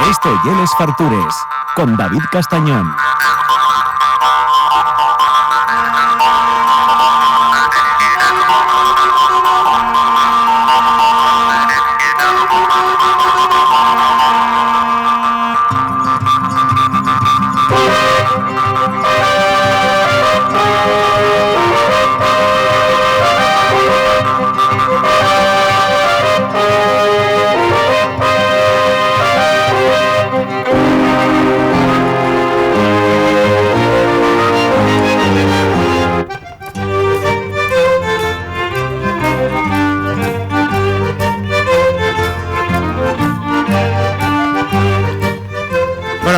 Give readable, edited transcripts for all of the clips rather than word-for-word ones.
Esto y Les Fartures, con David Castañón.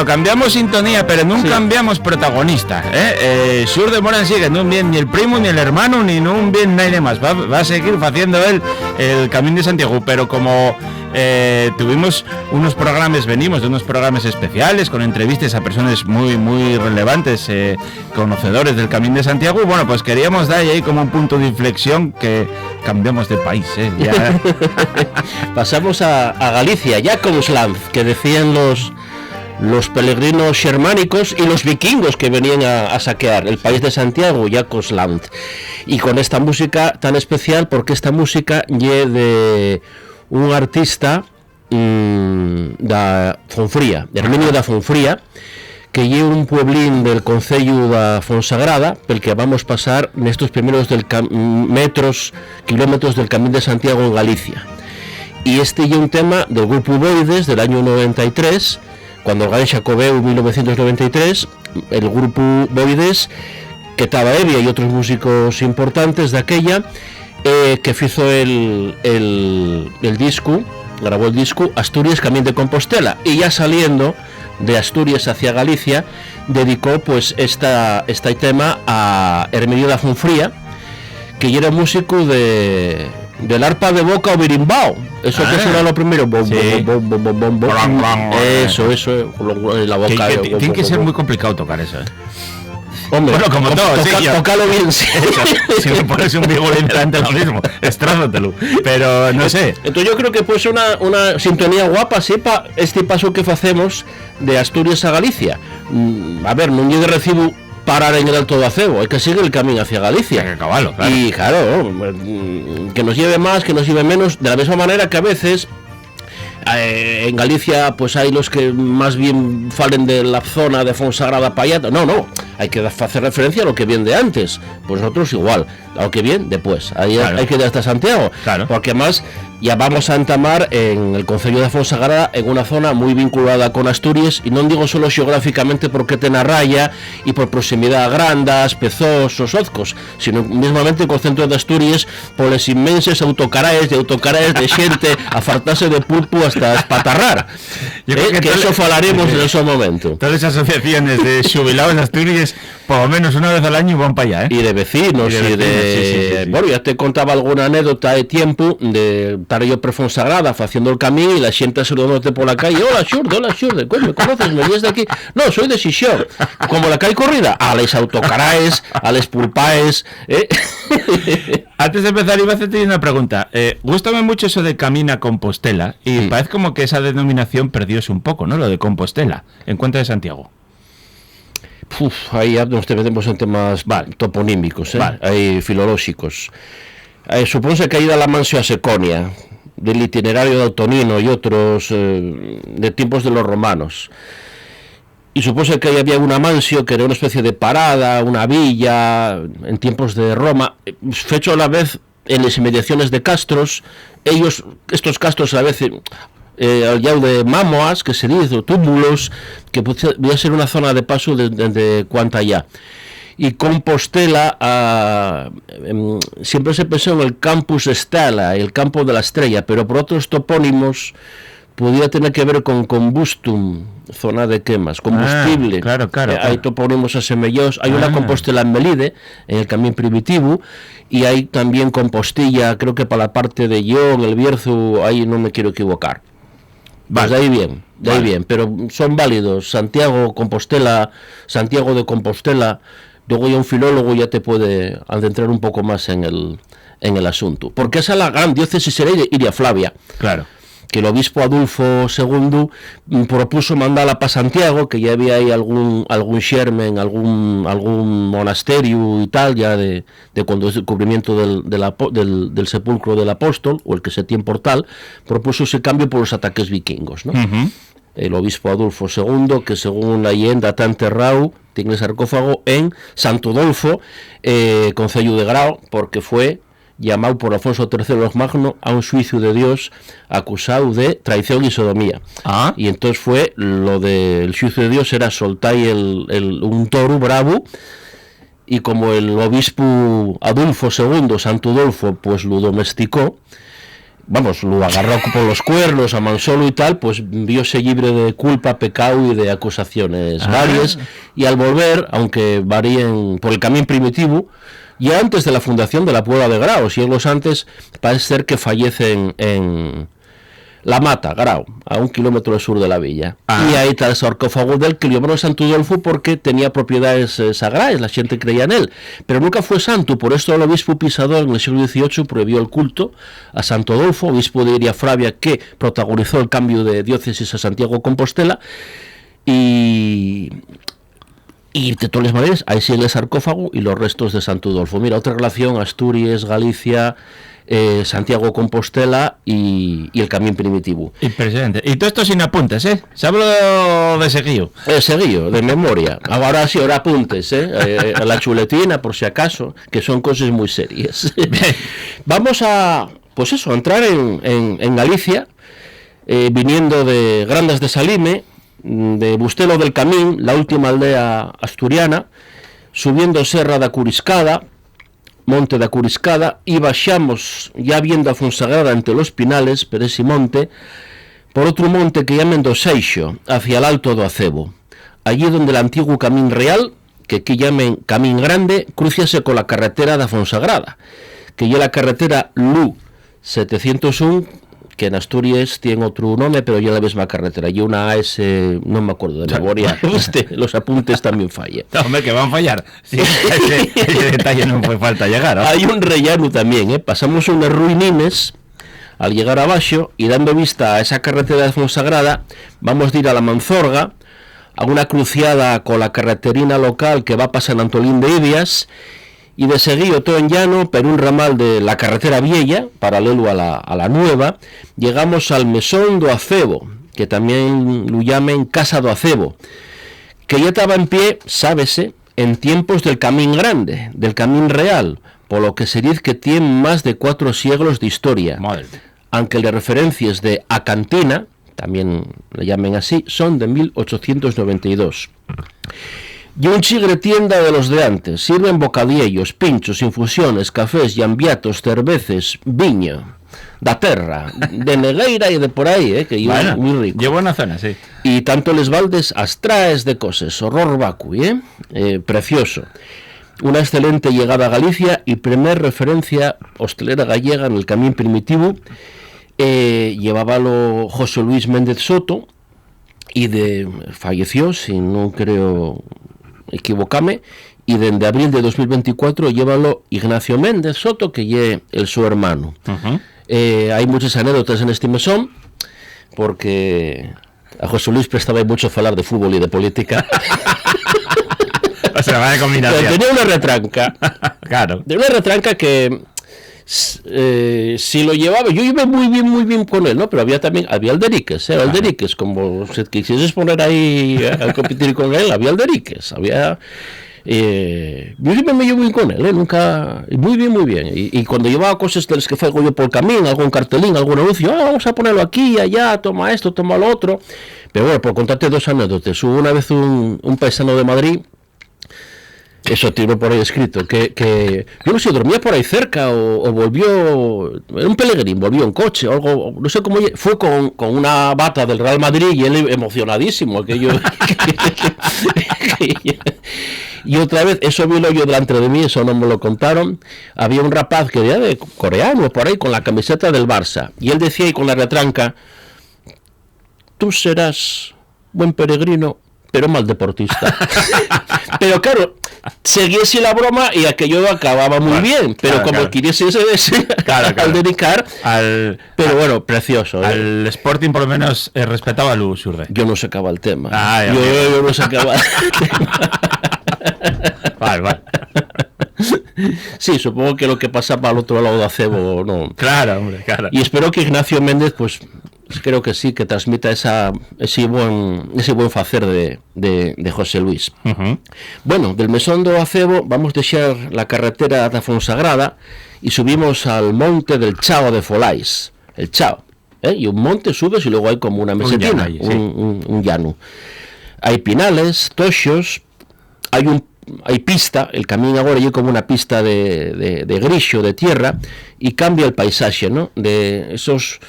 Cambiamos sintonía, pero no cambiamos protagonista, Xur de Morán sigue, no bien ni el primo, ni el hermano, ni no bien nadie más. Va a seguir haciendo él el Camino de Santiago, pero como tuvimos unos programas, venimos de unos programas especiales con entrevistas a personas muy muy relevantes, conocedores del Camino de Santiago, bueno, pues queríamos dar ahí como un punto de inflexión que cambiamos de país, ya. Pasamos a Galicia, Jakobsland, que decían los peregrinos germánicos y los vikingos que venían a saquear el país de Santiago, Jakobsland, y con esta música tan especial, porque esta música lle de un artista da Fonfría, Herminio da Fonfría, que lle un pueblín del concello da Fonsagrada, pel que vamos pasar nestos primeros kilómetros del Camino de Santiago en Galicia. Y este lle un tema del grupo Boides del año 93, cuando organiza Xacobeu en 1993, el grupo Boides, que estaba Evia y otros músicos importantes de aquella, que hizo el disco, grabó el disco Asturias Camino de Compostela, y ya saliendo de Asturias hacia Galicia, dedicó pues este tema a Herminio da Fonfría, que ya era músico del arpa de boca o birimbao. Eso que será lo primero. Eso, la boca. Tiene que ser muy complicado tocar eso, Hombre, bueno, como todo, tócalo bien. Si me pones un violín delante lo mismo, estrázatelo. Pero no sé. Entonces yo creo que puede ser una sintonía guapa, sí, para este paso que hacemos de Asturias a Galicia. A ver, no llegue recibo parar en el Alto de Acebo, hay que seguir el camino hacia Galicia. Claro. Y claro, que nos lleve más, que nos lleve menos, de la misma manera que a veces en Galicia pues hay los que más bien falen de la zona de Fonsagrada para allá. No, hay que hacer referencia a lo que viene de antes, pues nosotros igual, a lo que viene después, ahí claro. Hay que ir hasta Santiago, claro. Porque además ya vamos a entamar en el concello de Fonsagrada, en una zona muy vinculada con Asturias, y no digo solo geográficamente porque ten a raya y por proximidad a Grandas, Pezós o Sozcos, sino mismamente con el centro de Asturias por los inmensos autocaraes de xente a fartarse de pulpo hasta espatarrar. Que eso falaremos en ese momento. Todas esas asociaciones de jubilados de Asturias, por lo menos una vez al año van para allá, y de vecinos, sí. Bueno, ya te contaba alguna anécdota de tiempo de estar yo por Fonsagrada haciendo el camino y la gente saludándote por la calle. Hola, Xurde, ¿me conoces? ¿Me vienes de aquí? No, soy de Xixón. Como la calle corrida, a les autocaraes, a les pulpaes, Antes de empezar iba a hacerte una pregunta. Gústame mucho eso de Camina Compostela, y parece como que esa denominación perdióse un poco, ¿no? Lo de Compostela, en Cuenta de Santiago. Ahí ya nos metemos en temas toponímicos, ahí filológicos. Supónse que ha ido a la Mansio a Seconia, del itinerario de Autonino y otros de tiempos de los romanos. Y supóse que ahí había una mansio que era una especie de parada, una villa, en tiempos de Roma, fecho a la vez en las inmediaciones de castros. Estos castros a la vez al lado de mamoas, que se dice, o túmulos, que podía ser una zona de paso desde cuanta allá. Y Compostela siempre se pensó en el Campus Stella, el campo de la estrella, pero por otros topónimos podía tener que ver con combustum, zona de quemas, combustible. Claro. Hay topónimos asemellados. Hay una Compostela en Melide, en el Camino Primitivo, y hay también Compostilla, creo que para la parte de Llon, el Bierzo, ahí no me quiero equivocar. Pues de ahí bien, pero son válidos. Santiago de Compostela. Luego ya un filólogo ya te puede adentrar un poco más en en el asunto, porque esa es la gran diócesis era Iria Flavia. Claro. Que el obispo Adolfo II propuso mandarla para Santiago, que ya había ahí algún xermen, algún monasterio y tal, ya de cuando es el cubrimiento del sepulcro del apóstol, o el que se tiene por tal, propuso ese cambio por los ataques vikingos, ¿no? El obispo Adolfo II, que según la leyenda está enterrado, tiene el sarcófago en Santo Dolfo, concello de Grao, porque fue llamado por Alfonso III los Magno a un juicio de Dios acusado de traición y sodomía. Y entonces fue lo del juicio de Dios era soltar un toro bravo, y como el obispo Adolfo II, Santo Dolfo, pues lo domesticó, vamos, lo agarró por los cuernos, amansólo y tal, pues viose libre de culpa, pecado y de acusaciones varias, y al volver, aunque varíen por el camino primitivo, ya antes de la fundación de la Puebla de Grao, siglos antes, parece ser que fallecen en La Mata, Grao, a 1 kilómetro al sur de la villa. Y ahí está el sarcófago del que lo llamaron Santo Dolfo porque tenía propiedades sagradas, la gente creía en él, pero nunca fue santo. Por esto el obispo Pisador en el siglo XVIII prohibió el culto a Santo Dolfo, obispo de Iria Flavia, que protagonizó el cambio de diócesis a Santiago Compostela, y de todas maneras, ahí sigue el sarcófago y los restos de Santo Dolfo. Mira, otra relación, Asturias, Galicia, Santiago Compostela y el camino primitivo. Impresionante. Y todo esto sin apuntes, ¿eh? Se hablo de seguido. Seguido, de memoria. Ahora sí, ahora apuntes, a la chuletina, por si acaso, que son cosas muy serias. Vamos a, pues eso, a entrar en Galicia, viniendo de Grandas de Salime, de Bustelo del Camín, la última aldea asturiana, subiendo Serra da Curiscada, Monte da Curiscada, y baixamos, ya viendo a Fonsagrada entre los Pinales, pero ese monte, por otro monte que llaman do Seixo, hacia el Alto do Acebo, allí donde el antiguo Camín Real, que aquí llaman Camín Grande, crúciase con la carretera da Fonsagrada, que ya la carretera LU 701, que en Asturias tiene otro nombre, pero ya la misma carretera, y una AS, no me acuerdo de memoria, los apuntes también fallan. No, hombre, que van a fallar. Sí, ese detalle no fue falta llegar, ¿no? Hay un rellano también, pasamos unas ruinines al llegar abajo, y dando vista a esa carretera de Fonsagrada, vamos a ir a la Manzorga, a una cruciada con la carreterina local que va a San Antolín de Ibias, y de seguido todo en llano, pero un ramal de la carretera vieja, paralelo a la nueva, llegamos al Mesón do Acebo, que también lo llaman Casa do Acebo, que ya estaba en pie, sábese, en tiempos del Camín Grande, del Camín Real, por lo que se dice que tiene más de 4 siglos de historia. Madre. Aunque las referencias de Acantina, también le llamen así, son de 1892. Y un chigre tienda de los de antes, sirven bocadillos, pinchos, infusiones, cafés, llambiatos, cerveces, viño, da terra, de Negueira y de por ahí, que bueno, muy rico. Llevo una zona, sí. Y tanto les valdes astraes de cosas, horror vacui, precioso. Una excelente llegada a Galicia y primer referencia hostelera gallega en el camino primitivo, llevábalo José Luis Méndez Soto, y falleció, si no creo equivocame, y desde abril de 2024 llévalo Ignacio Méndez Soto, que es su hermano. Hay muchas anécdotas en este mesón, porque a José Luis prestaba mucho hablar de fútbol y de política. O sea, va de combinación. Tenía una retranca. Claro. Tenía una retranca que si lo llevaba, yo iba muy bien con él, ¿no? Pero había Alderiques, Alderiques, como si quisieses poner ahí a competir con él, había Alderiques, yo siempre me llevo bien con él, nunca, muy bien, y cuando llevaba cosas de las que fue yo por el camino, algún cartelín, algún anuncio, vamos a ponerlo aquí, allá, toma esto, toma lo otro, pero bueno, por contarte 2 anécdotas, hubo una vez un paisano de Madrid, eso tiene por ahí escrito, que yo no sé, dormía por ahí cerca o volvió, era un pelegrín, volvió en coche o algo, no sé cómo, fue con una bata del Real Madrid y él emocionadísimo, aquello. Y otra vez, eso vino yo delante de mí, eso no me lo contaron, había un rapaz que era de coreano por ahí con la camiseta del Barça, y él decía ahí con la retranca, tú serás buen peregrino pero mal deportista. Pero claro, seguiese la broma y aquello acababa muy bien, pero claro, como claro. quisiese al dedicar, pero bueno, precioso. Al Sporting por lo menos respetaba a Lu Xurde. Yo no sacaba el tema. Yo no sacaba el tema. Vale. Sí, supongo que lo que pasaba al otro lado de Acebo, no. Claro, hombre, claro. Y espero que Ignacio Méndez, pues creo que sí, que transmita ese buen facer de José Luis. Uh-huh. Bueno, del mesón do Acebo vamos deixar la carretera da Fonsagrada y subimos al monte del Chao de Folais, el Chao, y un monte subes y luego hay como una mesetina, un llano. Hay pinales, toxos, hay pista, el camino agora é como una pista de grixo, de tierra, y cambia el paisaje, ¿no? De esos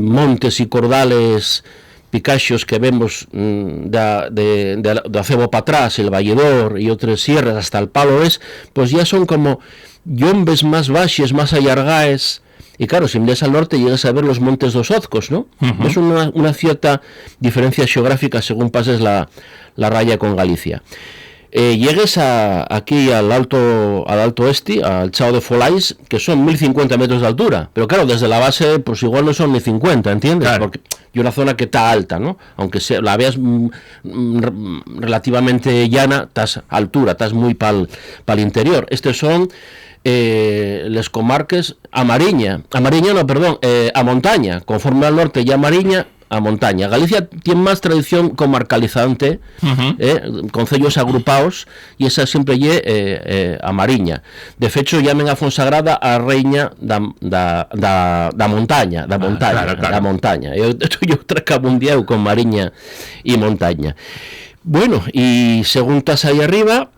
montes y cordales picaxos que vemos de Acebo para atrás, el Valledor y otras sierras hasta el Palo pues ya son como llombes más baixes, más allargaes, y claro, si miras al norte llegas a ver los montes dos Ozcos, ¿no? Uh-huh. Es una cierta diferencia geográfica según pases la raya con Galicia. Llegues aquí al alto este, al Chao de Folais, que son 1050 metros de altura, pero claro, desde la base pues igual no son ni 50, ¿entiendes? Claro. Porque hay una zona que está alta, ¿no? Aunque la veas relativamente llana, estás a altura, estás muy para el interior. Estos son les comarques a montaña, conforme al norte ya Mariña, a montaña. Galicia tiene más tradición comarcalizante, uh-huh. Concellos agrupados, y esa siempre lle a Mariña. De fecho, llamen a Fonsagrada a Reina da montaña, claro. Da montaña. Yo traca mundial con Mariña y montaña. Bueno, y según estás ahí arriba,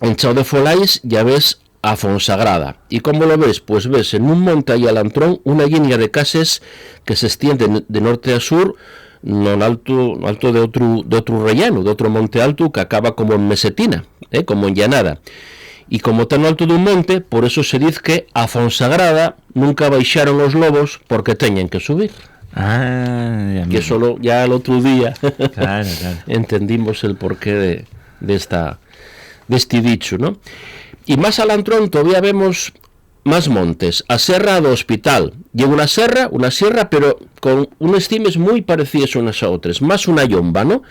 en Chao de Folais ya ves a Fonsagrada. ¿Y cómo lo ves? Pues ves en un monte ahí al antrón una línea de cases que se extiende de norte a sur no alto de otro rellano, de otro monte alto que acaba como en mesetina, como en llanada. Y como tan alto de un monte, por eso se dice que a Fonsagrada nunca baixaron los lobos porque tenían que subir. Que solo ya el otro día claro. Entendimos el porqué de este dicho, ¿no? Y más al antrón todavía vemos más montes. A Serra do Hospital. Lleva una sierra, pero con unos cimes muy parecidos unas a otras. Más una yomba, ¿no?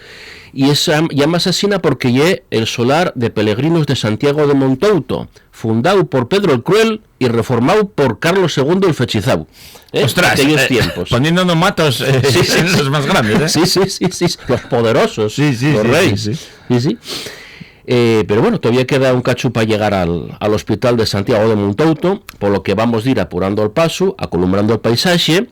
Y esa llama asesina porque lle el solar de peregrinos de Santiago de Montouto, fundado por Pedro el Cruel y reformado por Carlos II el Fechizau. Ostras, aquellos tiempos. Poniéndonos matos los más grandes, Sí, los poderosos, los reyes. Sí. Pero bueno, todavía queda un cacho para llegar al hospital de Santiago de Montouto, por lo que vamos a ir apurando el paso, acolumbrando el paisaje.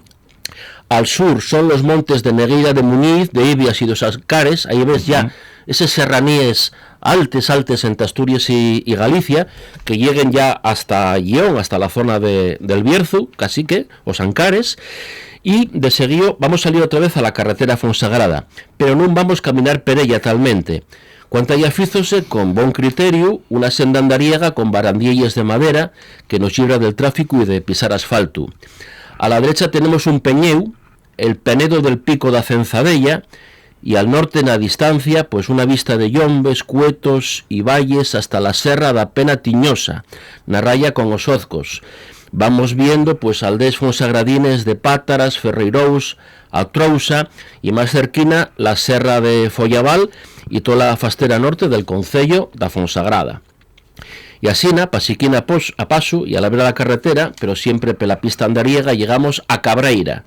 Al sur son los montes de Negueira de Muniz, de Ibias y de Osascares. Ahí ves ya esas serranías altes en Asturias y Galicia, que lleguen ya hasta Lleón, hasta la zona del Bierzo, Cacique, Os Ancares. Y de seguido vamos a salir otra vez a la carretera Fonsagrada, pero no vamos a caminar per ella talmente. Cuanto haya fízose con buen criterio una senda andariega con barandillas de madera que nos libra del tráfico y de pisar asfalto. A la derecha tenemos un peñeu, el Penedo del Pico da Cenzadella, y al norte en la distancia pues una vista de llombes, cuetos y valles hasta la serra da Pena Tiñosa, na raya con os Ozcos. Vamos viendo pues aldeas fonsagradines de Pátaras, Ferreirous, Altrousa y más cerquina la serra de Follaval y toda la fastera norte del concello da Fonsagrada. Y así, pasiquina a paso y a la vera de la carretera, pero siempre por la pista andariega, llegamos a Cabreira,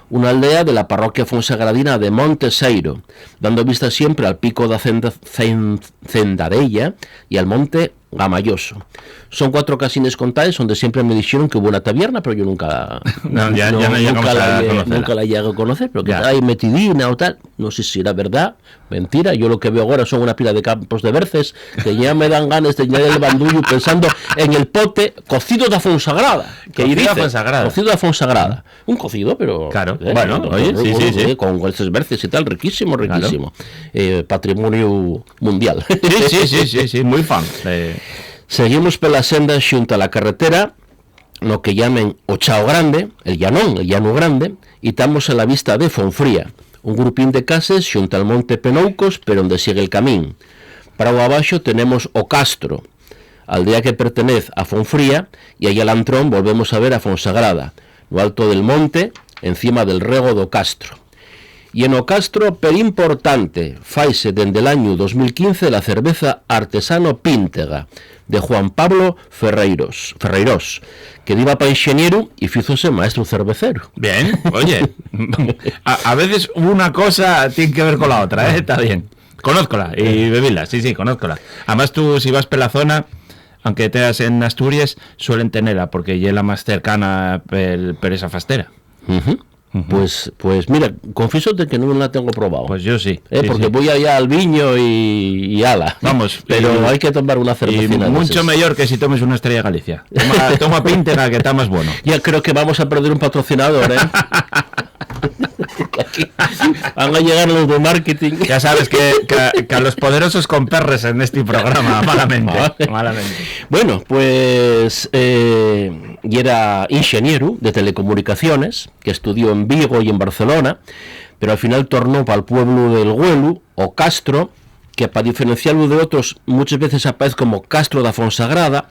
una aldea de la parroquia fonsagradina de Monteseiro, dando vista siempre al pico da Cendadella y al monte Gamalloso. Son 4 casines contadas donde siempre me dijeron que hubo una taberna, pero yo nunca la llego a conocer, pero que hay metidina o tal, no sé si era verdad, mentira. Yo lo que veo ahora son una pila de campos de berces que ya me dan ganas de llenar el bandullo pensando en el pote cocido da Fonsagrada, cocido da Fonsagrada, un cocido, pero claro, bueno, sí. Con estos berces y tal, riquísimo, claro. Patrimonio mundial. Sí, muy fan. Seguimos por la senda xunto a la carretera, lo que llamen o Chao Grande, el llano grande, y estamos a la vista de Fonfría, un grupín de cases xunto al monte Penoucos, pero onde sigue el camín. Para o abaixo tenemos o Castro, aldea que pertenece a Fonfría, e aí al antrón volvemos a ver a Fonsagrada, no alto del monte, encima del rego do Castro. E en o Castro, per importante, faise dende el año 2015 la cerveza artesano Píntega, de Juan Pablo Ferreirós, que iba para ingeniero y fízose maestro cervecero. Bien, oye, a veces una cosa tiene que ver con la otra, está bien. Conózcola y bebíla, sí, conózcola. Además tú, si vas por la zona, aunque te das en Asturias, suelen tenerla, porque ya es la más cercana per esa fastera. Pues mira, confiesote que no la tengo probado. Pues yo sí. Porque voy allá al viño y ala. Vamos. Pero hay que tomar una cervecina. Y mucho mejor que si tomes una Estrella Galicia. Toma Píntega, que está más bueno. Ya creo que vamos a perder un patrocinador, Aquí van a llegar los de marketing. Ya sabes que a los poderosos con perres en este programa, malamente. Bueno, pues y era ingeniero de telecomunicaciones, que estudió en Vigo y en Barcelona, pero al final tornó para el pueblo del Güelu, o Castro, que para diferenciarlo de otros muchas veces aparece como Castro da Fonsagrada.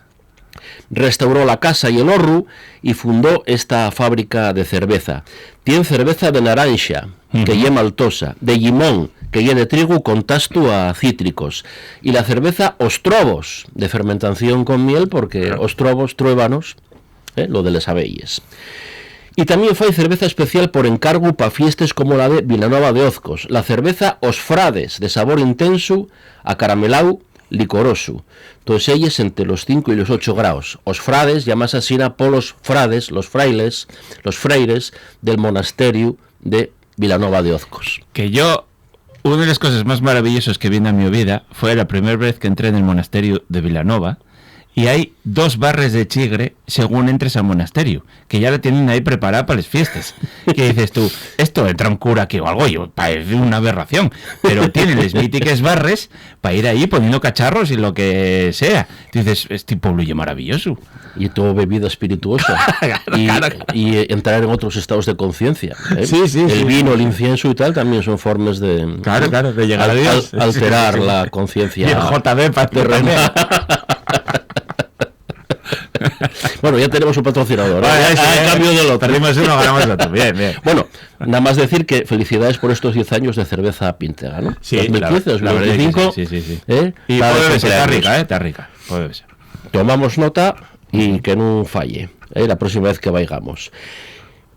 Restauró la casa y el horru y fundó esta fábrica de cerveza. Tiene cerveza de naranja, que lleva maltosa, de limón, que lleva de trigo con tasto a cítricos, y la cerveza Ostrobos, de fermentación con miel, porque Ostrobos, truébanos, lo de las abelles. Y también fue cerveza especial por encargo para fiestas como la de Vilanova de Ozcos, la cerveza Os Frades, de sabor intenso, acaramelado, licoroso. Todos ellos entre los 5 y los 8 grados. Os frades, llamas así por los frades, los frailes, los freires del monasterio de Vilanova de Ozcos. Que yo, una de las cosas más maravillosas que vi en mi vida fue la primera vez que entré en el monasterio de Vilanova, y hay 2 barres de chigre según entres al monasterio, que ya la tienen ahí preparada para las fiestas. Que dices tú, esto entra un cura aquí o algo, y parece una aberración, pero tienen las míticas barres para ir ahí poniendo cacharros y lo que sea. Dices, este pueblo es maravilloso. Y todo bebida espirituosa. Claro. Y entrar en otros estados de conciencia. Sí. El vino, el incienso y tal también son formas de... Claro, de llegar a Dios. Alterar la conciencia. Y el JB para terrena. Bueno, ya tenemos un patrocinador. Cambio de lo perdimos uno, ganamos otro. Bien. Bueno, nada más decir que felicidades por estos 10 años de cerveza Píntega, ¿no? Sí, 2015, 2025. Sí. Y puede ser, está rica. Puede ser. Tomamos nota y que no falle, la próxima vez que vayamos.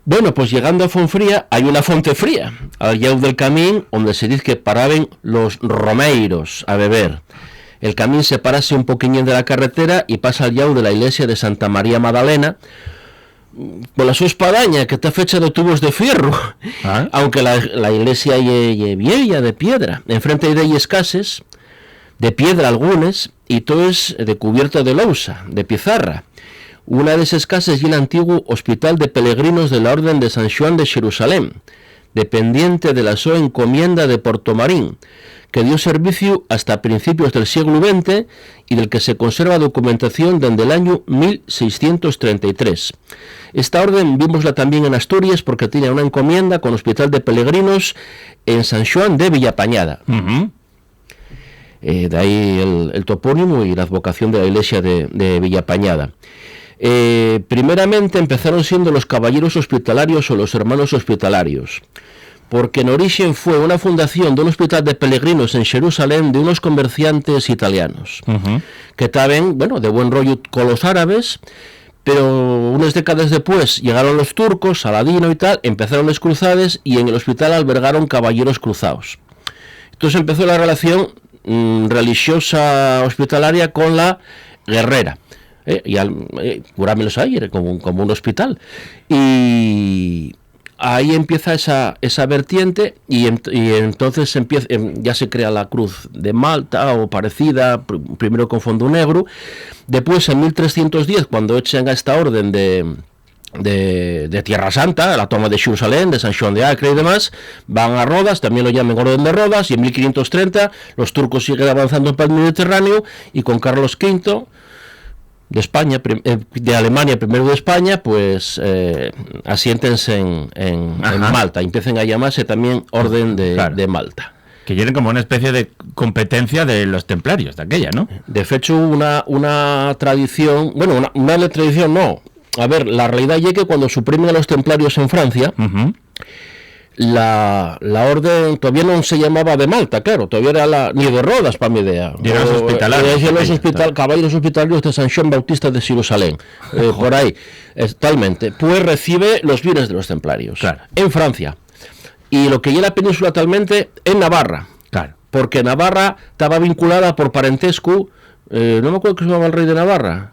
Bueno, pues llegando a Fonfría hay una fonte fría, al llau del camín, donde se dice que paraban los romeiros a beber. El camín se parase un poquillín de la carretera y pasa al llau de la iglesia de Santa María Magdalena, con la su espadaña que está fecha de tubos de fierro, aunque la iglesia es vieja, de piedra. Enfrente hay de ellas cases, de piedra algunas, y todo es de cubierta de lousa, de pizarra. Una de esas casas es el antiguo Hospital de Peregrinos de la Orden de San Juan de Jerusalén, dependiente de la SOE encomienda de Portomarín, que dio servicio hasta principios del siglo XX y del que se conserva documentación desde el año 1633. Esta orden vimosla también en Asturias porque tenía una encomienda con Hospital de Peregrinos en San Juan de Villapañada. De ahí el topónimo y la advocación de la iglesia de Villapañada. Primeramente empezaron siendo los caballeros hospitalarios o los hermanos hospitalarios, porque en origen fue una fundación de un hospital de peregrinos en Jerusalén de unos comerciantes italianos, que estaban, de buen rollo con los árabes, pero unas décadas después llegaron los turcos, Saladino y tal, empezaron las cruzadas y en el hospital albergaron caballeros cruzados. Entonces empezó la relación religiosa hospitalaria con la guerrera. Curámelos ahí, era como un hospital. Y ahí empieza esa vertiente y entonces ya se crea la Cruz de Malta o parecida, primero con fondo negro. Después en 1310, cuando echan a esta orden de Tierra Santa, la toma de Jerusalén, de San Juan de Acre y demás, van a Rodas, también lo llaman Orden de Rodas, y en 1530 los turcos siguen avanzando para el Mediterráneo y con Carlos V de España, de Alemania, primero de España, pues asiéntense en Malta, empiecen a llamarse también Orden de Malta. Que tienen como una especie de competencia de los templarios, de aquella, ¿no? De hecho, una tradición, bueno, una tradición no. A ver, la realidad es que cuando suprimen a los templarios en Francia, la orden todavía no se llamaba de Malta, claro, todavía era ni de Rodas, para mi idea. Y eran los hospitalarios. Caballeros hospitalarios de San Juan Bautista de Jerusalén, por ahí, totalmente. Pues recibe los bienes de los templarios, claro, en Francia. Y lo que ya la península actualmente en Navarra, claro, porque Navarra estaba vinculada por parentesco, no me acuerdo que se llamaba el rey de Navarra,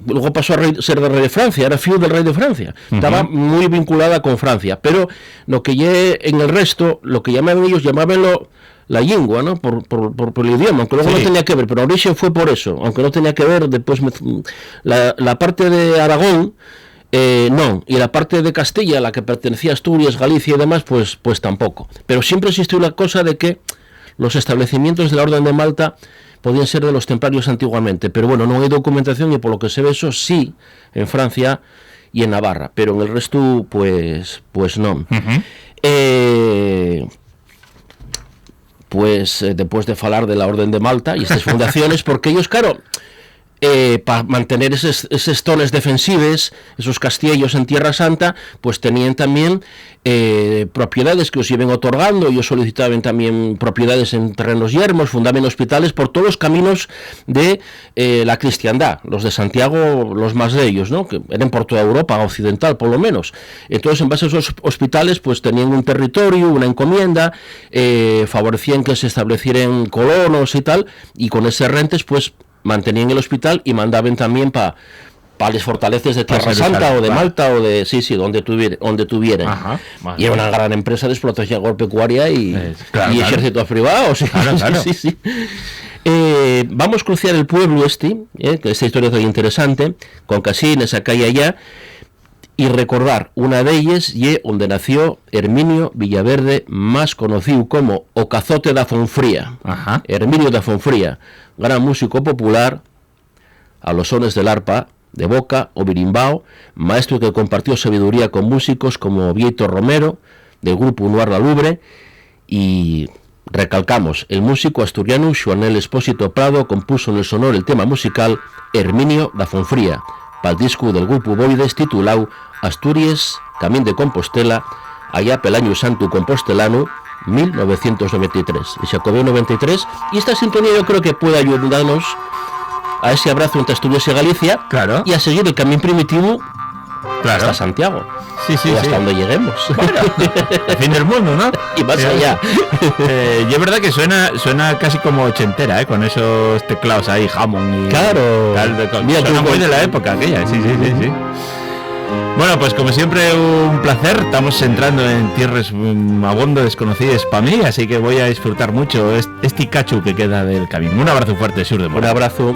luego pasó a ser el rey de Francia, era fiel del rey de Francia, estaba muy vinculada con Francia, pero lo que ya en el resto, lo que llamaban ellos, llamábanlo la lengua, ¿no? Por el idioma, aunque luego no tenía que ver, pero el origen fue por eso, aunque no tenía que ver, después la parte de Aragón, no, y la parte de Castilla, la que pertenecía a Asturias, Galicia y demás, pues tampoco. Pero siempre existió la cosa de que los establecimientos de la Orden de Malta podían ser de los templarios antiguamente, pero bueno, no hay documentación y por lo que se ve eso sí en Francia y en Navarra, pero en el resto pues no. Después de falar de la Orden de Malta y estas fundaciones, porque ellos, claro, para mantener esos tones defensivos, esos castillos en Tierra Santa, pues tenían también propiedades que os iban otorgando. Ellos solicitaban también propiedades en terrenos yermos, fundaban hospitales por todos los caminos de la cristiandad, los de Santiago, los más de ellos, ¿no? Que eran por toda Europa occidental, por lo menos. Entonces, en base a esos hospitales, pues tenían un territorio, una encomienda, favorecían que se establecieran colonos y tal, y con esas rentes, pues mantenían el hospital y mandaban también para las fortalezas de Tierra Santa o de Malta o de donde tuvieran. Ajá, y era una gran empresa de explotación agropecuaria y ejércitos privados. Claro. Sí. Vamos a cruciar el pueblo que esta historia es muy interesante, con casines acá y allá, y recordar una de ellas y donde nació Herminio Villaverde, más conocido como o Cazote da Fonfría. Herminio da Fonfría, gran músico popular a los sones del arpa, de boca o birimbao, maestro que compartió sabiduría con músicos como Vieito Romero, del grupo Noir La Lubre, y recalcamos, el músico asturiano Xoanel Expósito Prado compuso en el sonoro el tema musical Herminio da Fonfría, para el disco del grupo Boides titulado Asturias, Camín de Compostela, allá pel año santo compostelano 1993, el Xacobeo 93, y esta sintonía yo creo que puede ayudarnos a ese abrazo entre Asturias y Galicia, claro, y a seguir el camino primitivo, claro, hasta Santiago, y hasta donde lleguemos. Bueno, el fin del mundo, ¿no? Y más allá. Y es verdad que suena casi como ochentera, con esos teclados ahí, Hammond y claro, suena muy de la época aquella, sí. Bueno, pues como siempre un placer, estamos entrando en tierras abondo desconocidas para mí, así que voy a disfrutar mucho este cacho que queda del camino. Un abrazo fuerte, Xur de Mora. Un abrazo.